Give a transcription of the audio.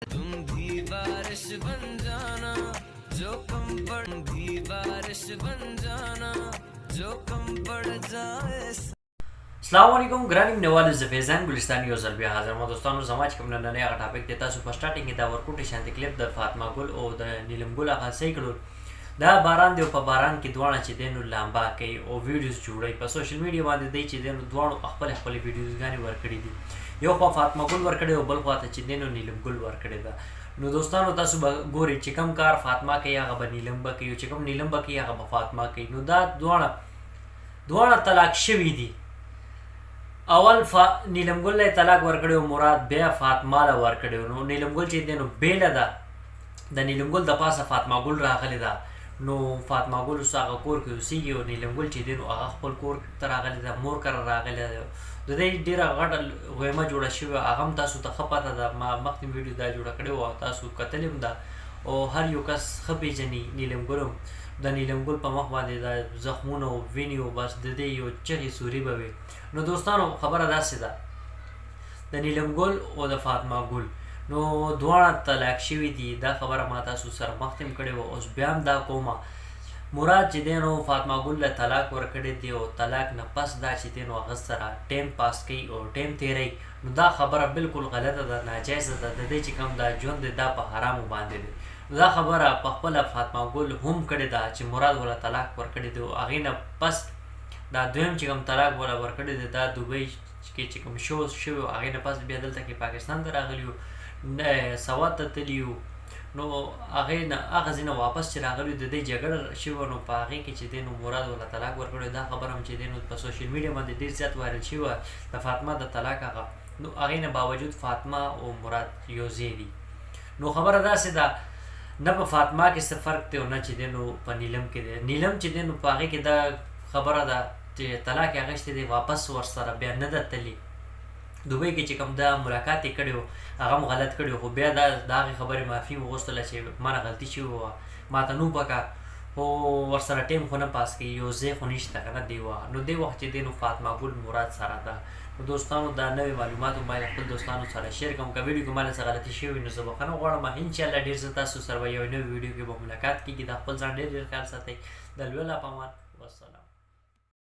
तुम भी बारिश बन जाना जो कम पड़ भी बारिश बन जाना जो कम पड़ जाए. السلام علیکم ګران مینوالو زه فیضان ګلستان یو ځل بیا حاضر ما دوستانو زما چې کوم نننی هغه ټاپک دی تاسو په سټارټینګ کې دا ورکوټي شانتي کلیپ د فاطمه ګل او د نیلم ګل هغه صحیح کړو دا باران دی او په باران کې دواړه چې دی نو لامبا کوي او ویډیوز جوړوي په سوشل میډیا باندې دی چې دی نو دواړو خپل ویډیوزګانې ورکړي دي یو خوا فاطمه ګل ورکړی او بل خوا ته چې دی نو نیلم ګل ورکړی ده نو دوستانو تاسو به ګورئ چې کوم کار فاطمه کوي هغه به نیلم به کوي چې کوم نیلم به کوي هغه به فاطمه کوي نو دا دواړه طلاق شوي دي اول نیلم ګل له طلاق ورکړی مراد بیا فاطمه له ورکړی نو نیلم ګل چې دی نو بیله ده د نیلم ګل د پاسه فاطمه ګل راغلی ده نو فاطمه ګل اوس هغه کور کې اوسېږي او نیلم ګل چې دی نو هغه خپل کور ته راغلی ده مور کره راغلی ده د دې ډېره غټه غویمه جوړه شوې هغه هم تاسو ته ښه پته ده ما مخکې ویډیو دا جوړه کړې وه تاسو کتلې هم ده او هر یو کس ښه پېژني نیلم ګل هم د نیلم ګل په مخ باندې د زخمونه او وینې او بس د دې یو چغې سوري به وي نو دوستانو خبره داسې ده د نیلم ګل او د فاطمه ګل نو دواړه طلاق شوي دي دا خبره ما تاسو سره مخکې هم کړې وه اوس بیا هم دا کومه مراد چې دی نو فاطمه ګل له طلاق ورکړی دی او طلاق نه پس دا چې دی نو هغه سره ټایم پاس کوي او ټایم تیروي نو دا خبره بالکل غلطه ده ناجایزه ده د دې چې کوم دا ژوند دی دا په حرامو باندې دی دا خبره په خپله فاطمه ګل هم کړې ده چې مراد ولا طلاق ورکړی دی او هغې نه پس دا دویم چې کوم طلاق ولا ورکړی دی دا دوبۍ کې چې کوم شو شوی و هغې نه پس بیا دلته کې پاکستان ته راغلي یو سوات ته تللي یو نو هغې نه هغه ځای نه واپس چې راغلي د دې جګړه شوې نو په هغې کې چې دی نو مراد ولا طلاق ورکړی دا خبره هم چې دی نو په سوشل میډیا باندې ډېر زیات وایرل شوې وه د فاطمه د طلاق هغه نو هغې نه باوجود فاطمه او مراد یو ځای دي نو خبره داسې ده نه په فاطمه کې څه فرق دی او نه چې دی نو په نیلم کې دی نیلم چې دی نو په هغې کې دا خبره ده چې طلاق یې اخیستی دی واپس ورسره بیا نه ده تللي دوبۍ کې چې کوم دا ملاقات یې کړی و هغه هم غلط کړی و خو بیا د هغې خبرې معافي وغوښتله چې ما نه غلطي شوې وه ما ته نو پکار خو ورسره ټایم خو نه پاس کوي یو ځای خو نشته که نه دی وخت نو دې وخت چې دی نو فاطمه ګل مراد سره ده نو دوستانو دا نوې معلومات هم باید خپل دوستانو سره شیر کوم که ویډیو کې ما له څه غلطي شوې نو زه بخښنه غواړم انشاءالله ډېر زه تاسو سره به یو نوې ویډیو کې به ملاقات کېږي دا خپل ځان ډېر خیال ساتئ د لوی الله په امان والسلام